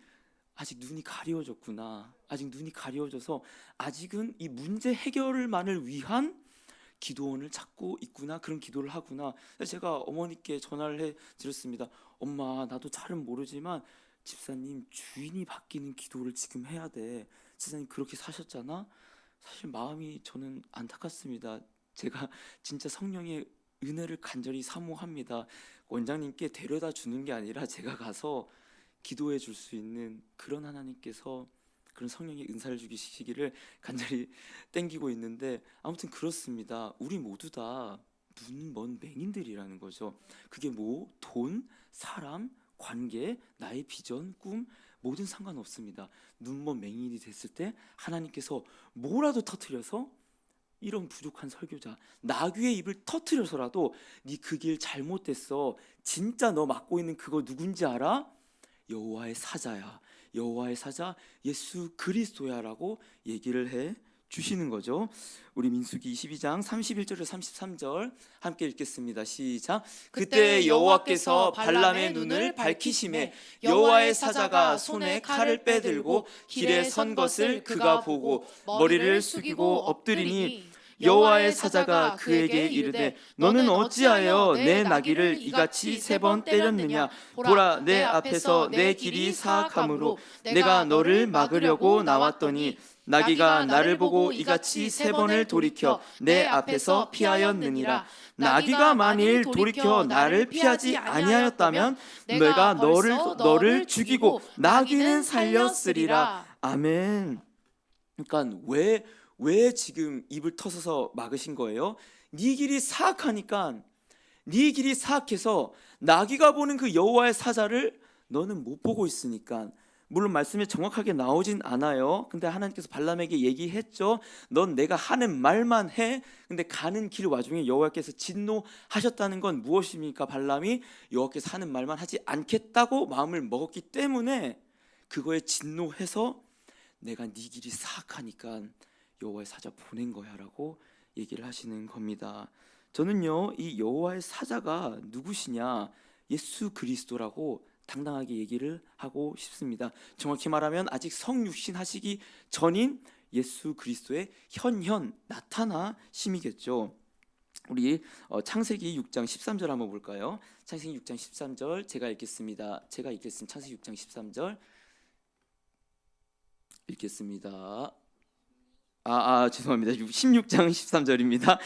아직 눈이 가려워졌구나. 아직 눈이 가려워져서 아직은 이 문제 해결만을 위한 기도원을 찾고 있구나. 그런 기도를 하구나. 그래서 제가 어머니께 전화를 해드렸습니다. 엄마 나도 잘은 모르지만 집사님 주인이 바뀌는 기도를 지금 해야 돼. 집사님 그렇게 사셨잖아. 사실 마음이 저는 안타깝습니다. 제가 진짜 성령의 은혜를 간절히 사모합니다. 원장님께 데려다 주는 게 아니라 제가 가서 기도해 줄 수 있는 그런 하나님께서 그런 성령의 은사를 주시기를 간절히 땡기고 있는데 아무튼 그렇습니다. 우리 모두 다 눈 먼 맹인들이라는 거죠. 그게 돈, 사람, 관계, 나의 비전, 꿈 뭐든 상관없습니다. 눈먼 맹인이 됐을 때 하나님께서 뭐라도 터뜨려서 이런 부족한 설교자 나귀의 입을 터뜨려서라도 네 그 길 잘못됐어. 진짜 너 맡고 있는 그거 누군지 알아? 여호와의 사자야. 여호와의 사자 예수 그리스도야라고 얘기를 해 주시는 거죠. 우리 민수기 22장 31절에서 33절 함께 읽겠습니다. 시작. 그때 여호와께서 발람의 눈을 밝히시매 여호와의 사자가 손에 칼을 빼들고 길에 선 것을 그가 보고 머리를 숙이고 엎드리니 여호와의 사자가 그에게 이르되 너는 어찌하여 내 나귀를 이같이 3번 때렸느냐. 보라 내 앞에서 내 길이 사악하므로 내가 너를 막으려고 나왔더니 나귀가 나를 보고 이같이 3번을 돌이켜 내 앞에서 피하였느니라. 나귀가 만일 돌이켜 나를 피하지 아니하였다면 내가 너를 죽이고 나귀는 살렸으리라. 아멘. 그러니까 왜 지금 입을 터서서 막으신 거예요? 네 길이 사악하니까, 네 길이 사악해서 나귀가 보는 그 여호와의 사자를 너는 못 보고 있으니까. 물론 말씀에 정확하게 나오진 않아요. 근데 하나님께서 발람에게 얘기했죠. 넌 내가 하는 말만 해. 근데 가는 길 와중에 여호와께서 진노하셨다는 건 무엇입니까? 발람이 여호와께서 하는 말만 하지 않겠다고 마음을 먹었기 때문에 그거에 진노해서 내가 네 길이 사악하니까 여호와의 사자 보낸 거야라고 얘기를 하시는 겁니다. 저는요, 이 여호와의 사자가 누구시냐? 예수 그리스도라고 당당하게 얘기를 하고 싶습니다. 정확히 말하면 아직 성육신 하시기 전인 예수 그리스도의 현현 나타나심이겠죠. 우리 창세기 6장 13절 한번 볼까요? 창세기 6장 13절 제가 읽겠습니다. 창세기 6장 13절 읽겠습니다. 죄송합니다. 16장 13절입니다.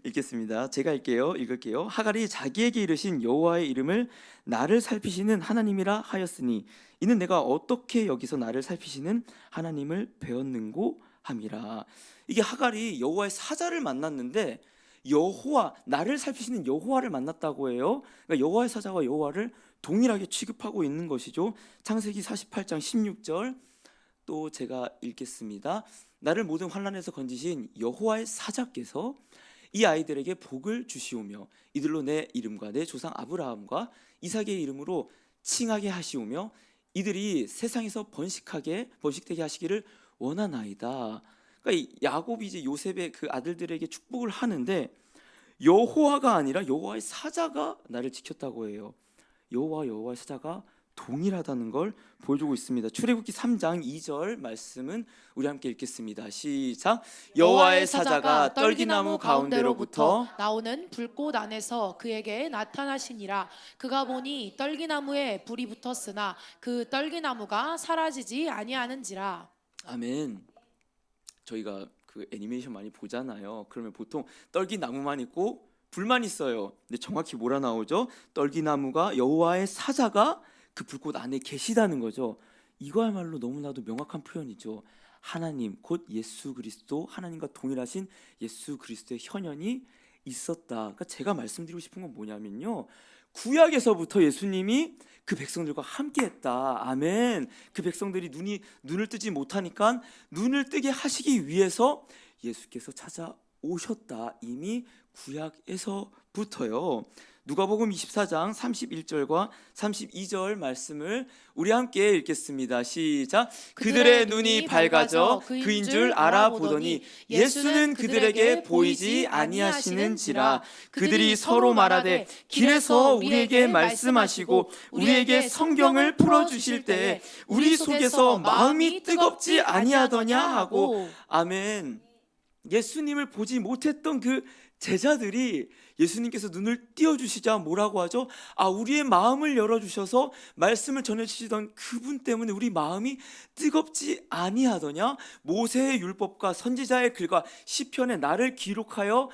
읽겠습니다. 제가 읽을게요. 하갈이 자기에게 이르신 여호와의 이름을 나를 살피시는 하나님이라 하였으니 이는 내가 어떻게 여기서 나를 살피시는 하나님을 배웠는고 함이라. 이게 하갈이 여호와의 사자를 만났는데 나를 살피시는 여호와를 만났다고 해요. 그러니까 여호와의 사자와 여호와를 동일하게 취급하고 있는 것이죠. 창세기 48장 16절 또 제가 읽겠습니다. 나를 모든 환난에서 건지신 여호와의 사자께서 이 아이들에게 복을 주시오며 이들로 내 이름과 내 조상 아브라함과 이삭의 이름으로 칭하게 하시오며 이들이 세상에서 번식되게 하시기를 원하나이다. 그러니까 야곱이 이제 요셉의 그 아들들에게 축복을 하는데 여호와가 아니라 여호와의 사자가 나를 지켰다고 해요. 여호와의 사자가 동일하다는 걸 보여주고 있습니다. 출애굽기 3장 2절 말씀은 우리 함께 읽겠습니다. 시작. 여호와의 사자가 떨기나무 가운데로부터 나오는 불꽃 안에서 그에게 나타나시니라. 그가 보니 떨기나무에 불이 붙었으나 그 떨기나무가 사라지지 아니하는지라. 아멘. 저희가 그 애니메이션 많이 보잖아요. 그러면 보통 떨기나무만 있고 불만 있어요. 근데 정확히 뭐라 나오죠? 떨기나무가 여호와의 사자가 그 불꽃 안에 계시다는 거죠. 이거야말로 너무나도 명확한 표현이죠. 하나님 곧 예수 그리스도, 하나님과 동일하신 예수 그리스도의 현현이 있었다. 그러니까 제가 말씀드리고 싶은 건 뭐냐면요, 구약에서부터 예수님이 그 백성들과 함께했다. 아멘. 그 백성들이 눈을 뜨지 못하니까 눈을 뜨게 하시기 위해서 예수께서 찾아오셨다. 이미 구약에서부터요. 누가복음 24장 31절과 32절 말씀을 우리 함께 읽겠습니다. 시작. 그들의 눈이 밝아져 그인 줄 알아보더니 예수는 그들에게 보이지 아니하시는지라. 그들이 서로 말하되 길에서 우리에게 말씀하시고 우리에게 성경을 풀어주실 때에 우리 속에서 마음이 뜨겁지 아니하더냐 하고. 아멘. 예수님을 보지 못했던 그 제자들이 예수님께서 눈을 띄워주시자 뭐라고 하죠? 우리의 마음을 열어주셔서 말씀을 전해주시던 그분 때문에 우리 마음이 뜨겁지 아니하더냐? 모세의 율법과 선지자의 글과 시편에 나를 기록하여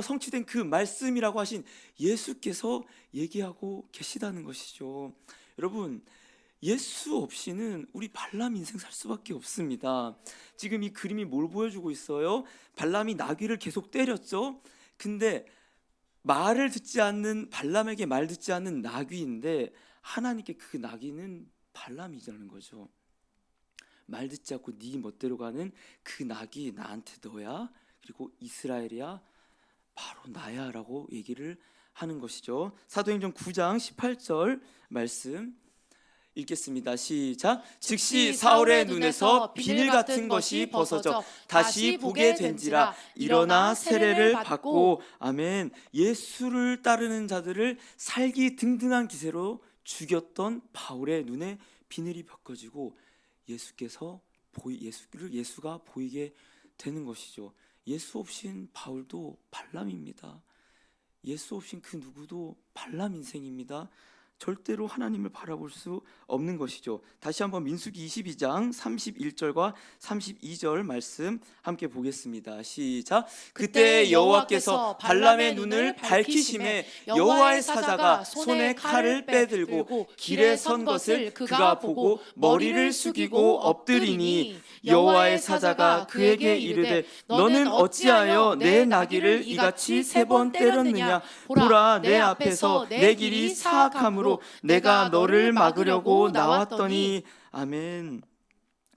성취된 그 말씀이라고 하신 예수께서 얘기하고 계시다는 것이죠. 여러분, 예수 없이는 우리 발람 인생 살 수밖에 없습니다. 지금 이 그림이 뭘 보여주고 있어요? 발람이 나귀를 계속 때렸죠. 근데 발람에게 말 듣지 않는 나귀인데 하나님께 그 나귀는 발람이라는 거죠. 말 듣지 않고 네 멋대로 가는 그 나귀 나한테 너야, 그리고 이스라엘이야, 바로 나야 라고 얘기를 하는 것이죠. 사도행전 9장 18절 말씀 읽겠습니다. 시작. 즉시 사울의 눈에서 비늘 같은 것이 벗어져 다시 보게 된지라. 일어나 세례를 받고. 아멘. 예수를 따르는 자들을 살기등등한 기세로 죽였던 바울의 눈에 비늘이 벗겨지고 예수가 보이게 되는 것이죠. 예수 없인 바울도 발람입니다. 예수 없인 그 누구도 발람 인생입니다. 절대로 하나님을 바라볼 수 없는 것이죠. 다시 한번 민수기 22장 31절과 32절 말씀 함께 보겠습니다. 시작. 그때 여호와께서 발람의 눈을 밝히심에 여호와의 사자가 손에 칼을 빼들고 길에 선 것을 그가 보고 머리를 숙이고 엎드리니 여호와의 사자가 그에게 이르되 너는 어찌하여 내 나귀를 이같이 3번 때렸느냐? 보라, 내 앞에서 내 길이 사악함으로 내가 너를 막으려고 나왔더니. 아멘.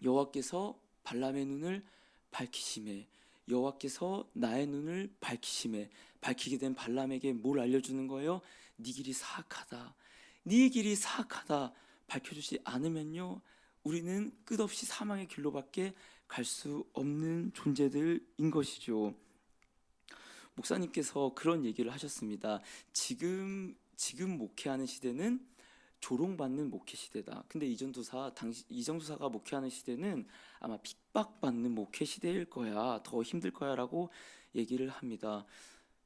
여호와께서 발람의 눈을 밝히심에, 여호와께서 나의 눈을 밝히심에, 밝히게 된 발람에게 뭘 알려주는 거예요? 네 길이 사악하다. 네 길이 사악하다 밝혀주지 않으면요, 우리는 끝없이 사망의 길로밖에 갈 수 없는 존재들인 것이죠. 목사님께서 그런 얘기를 하셨습니다. 지금 목회하는 시대는 조롱받는 목회 시대다. 근데 이정도사가 목회하는 시대는 아마 핍박받는 목회 시대일 거야. 더 힘들 거야라고 얘기를 합니다.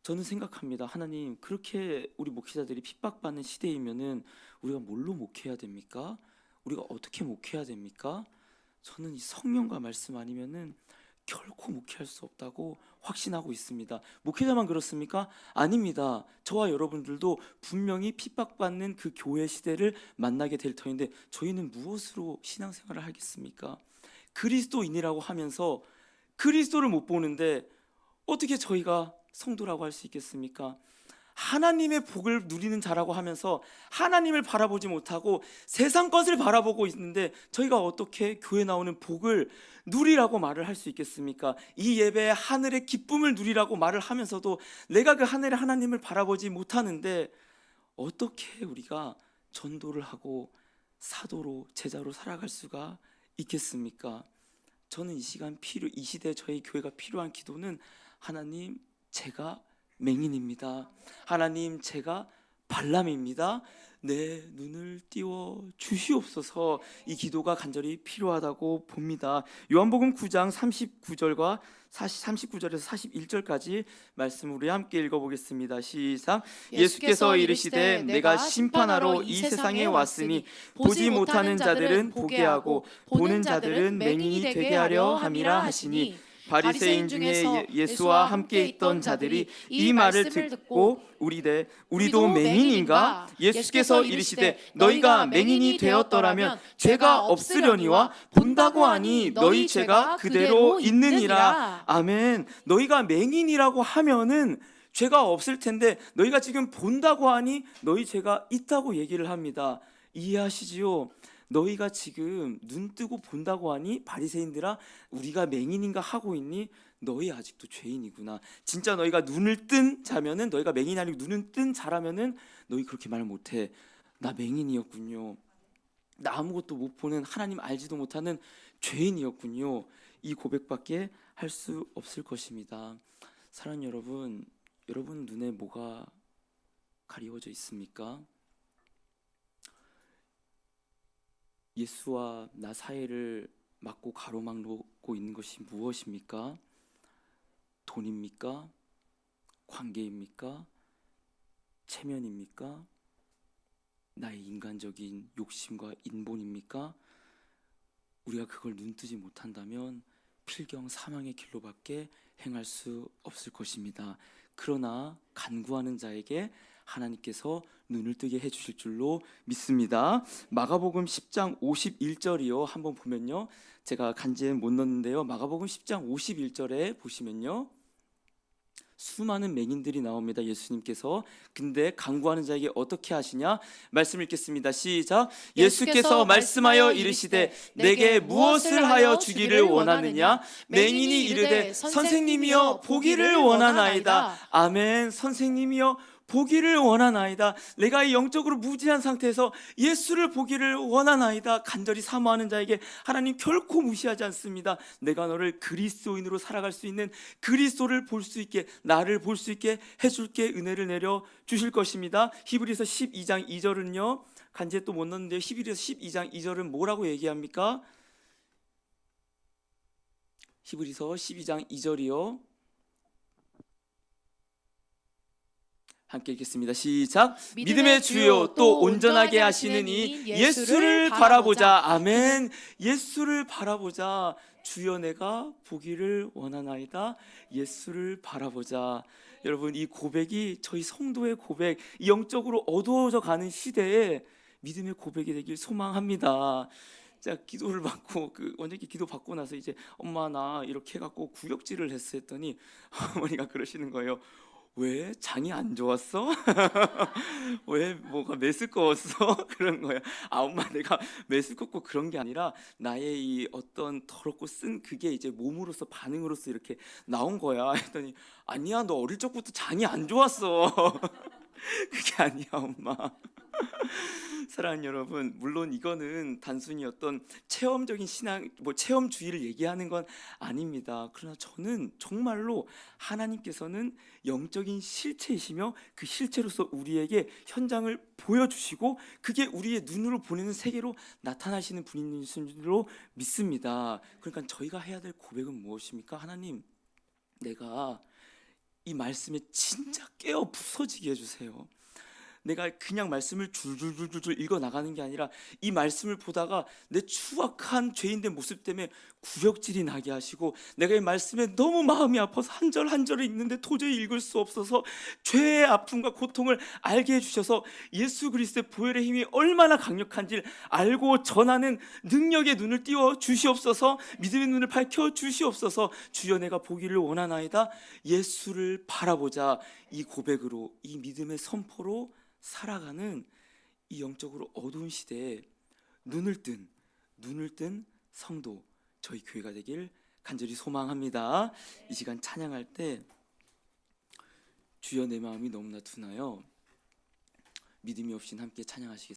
저는 생각합니다. 하나님, 그렇게 우리 목회자들이 핍박받는 시대이면은 우리가 뭘로 목회해야 됩니까? 우리가 어떻게 목회해야 됩니까? 저는 이 성령과 말씀 아니면은 결코 목회할 수 없다고 확신하고 있습니다. 목회자만 그렇습니까? 아닙니다. 저와 여러분들도 분명히 핍박받는 그 교회 시대를 만나게 될 터인데 저희는 무엇으로 신앙생활을 하겠습니까? 그리스도인이라고 하면서 그리스도를 못 보는데 어떻게 저희가 성도라고 할 수 있겠습니까? 하나님의 복을 누리는 자라고 하면서 하나님을 바라보지 못하고 세상 것을 바라보고 있는데 저희가 어떻게 교회 나오는 복을 누리라고 말을 할 수 있겠습니까? 이 예배에 하늘의 기쁨을 누리라고 말을 하면서도 내가 그 하늘의 하나님을 바라보지 못하는데 어떻게 우리가 전도를 하고 사도로 제자로 살아갈 수가 있겠습니까? 저는 이 시대에 저희 교회가 필요한 기도는 하나님, 제가 맹인입니다. 하나님, 제가 발람입니다. 내 눈을 띄워 주시옵소서. 이 기도가 간절히 필요하다고 봅니다. 요한복음 9장 39절과 39절에서 41절까지 말씀을 우리 함께 읽어보겠습니다. 시작. 예수께서 이르시되 내가 심판하러 이 세상에 왔으니 보지 못하는 자들은 보게 하고 보는 자들은 맹인이 되게 하려 함이라 하시니 바리새인 중에 예수와 함께 있던 자들이 이 말을 듣고 우리도 맹인인가? 예수께서 이르시되 너희가 맹인이 되었더라면 죄가 없으려니와 본다고 하니 너희 죄가 그대로 있느니라. 아멘. 너희가 맹인이라고 하면은 죄가 없을 텐데 너희가 지금 본다고 하니 너희 죄가 있다고 얘기를 합니다. 이해하시지요? 너희가 지금 눈 뜨고 본다고 하니 바리새인들아 우리가 맹인인가 하고 있니? 너희 아직도 죄인이구나. 진짜 너희가 눈을 뜬 자면은 너희가 맹인이 아니고 눈을 뜬 자라면은 너희 그렇게 말 못해. 나 맹인이었군요. 나 아무것도 못 보는 하나님 알지도 못하는 죄인이었군요. 이 고백밖에 할 수 없을 것입니다. 사랑하는 여러분 눈에 뭐가 가리워져 있습니까? 예수와 나 사이를 막고 가로막고 있는 것이 무엇입니까? 돈입니까? 관계입니까? 체면입니까? 나의 인간적인 욕심과 인본입니까? 우리가 그걸 눈뜨지 못한다면 필경 사망의 길로밖에 행할 수 없을 것입니다. 그러나 간구하는 자에게 하나님께서 눈을 뜨게 해주실 줄로 믿습니다. 마가복음 10장 51절이요. 한번 보면요. 제가 간지에 못 넣었는데요. 마가복음 10장 51절에 보시면요. 수많은 맹인들이 나옵니다. 예수님께서. 근데 간구하는 자에게 어떻게 하시냐? 말씀 읽겠습니다. 시작. 예수께서 말씀하여 이르시되 내게 무엇을 하여 주기를 원하느냐? 맹인이 이르되 선생님이여 보기를 원하나이다. 아멘. 선생님이여 보기를 원하나이다. 내가 이 영적으로 무지한 상태에서 예수를 보기를 원하나이다. 간절히 사모하는 자에게 하나님 결코 무시하지 않습니다. 내가 너를 그리스도인으로 살아갈 수 있는 그리스도를 볼 수 있게, 나를 볼 수 있게 해줄게 은혜를 내려 주실 것입니다. 히브리서 12장 2절은요. 간지에 또 못 넣었는데 히브리서 12장 2절은 뭐라고 얘기합니까? 히브리서 12장 2절이요. 함께 읽겠습니다. 시작. 믿음의 주요 또 온전하게 하시는 이 예수를 바라보자. 아멘. 예수를 바라보자. 주여 내가 보기를 원하나이다. 예수를 바라보자. 여러분, 이 고백이 저희 성도의 고백, 이 영적으로 어두워져 가는 시대에 믿음의 고백이 되길 소망합니다. 제가 기도를 받고 원장님 기도 받고 나서 이제 엄마 나 이렇게 해갖고 구역질을 했더니 어머니가 그러시는 거예요. 왜? 장이 안 좋았어? 왜 뭐가 메스꺼웠어? 그런 거야. 아 엄마 내가 메스껍고 그런 게 아니라 나의 이 어떤 더럽고 쓴 그게 이제 몸으로서 반응으로서 이렇게 나온 거야. 했더니 아니야 너 어릴 적부터 장이 안 좋았어. 그게 아니야 엄마. 사랑하는 여러분, 물론 이거는 단순히 어떤 체험적인 신앙, 체험주의를 얘기하는 건 아닙니다. 그러나 저는 정말로 하나님께서는 영적인 실체이시며 그 실체로서 우리에게 현장을 보여주시고 그게 우리의 눈으로 보내는 세계로 나타나시는 분인 줄로 믿습니다. 그러니까 저희가 해야 될 고백은 무엇입니까? 하나님, 내가 이 말씀에 진짜 깨어 부서지게 해주세요. 내가 그냥 말씀을 줄줄줄줄 읽어 나가는 게 아니라 이 말씀을 보다가 내 추악한 죄인된 모습 때문에 구역질이 나게 하시고, 내가 이 말씀에 너무 마음이 아파서 한 절 한 절을 읽는데 도저히 읽을 수 없어서 죄의 아픔과 고통을 알게 해주셔서 예수 그리스도의 보혈의 힘이 얼마나 강력한지를 알고 전하는 능력의 눈을 띄워 주시옵소서. 믿음의 눈을 밝혀 주시옵소서. 주여, 내가 보기를 원하나이다. 예수를 바라보자. 이 고백으로, 이 믿음의 선포로 살아가는 이 영적으로 어두운 시대에 눈을 뜬 성도, 저희 교회가 되길 간절히 소망합니다. 이 시간 찬양할 때 주여 내 마음이 너무나 두나요? 믿음이 없인 함께 찬양하시겠습니다.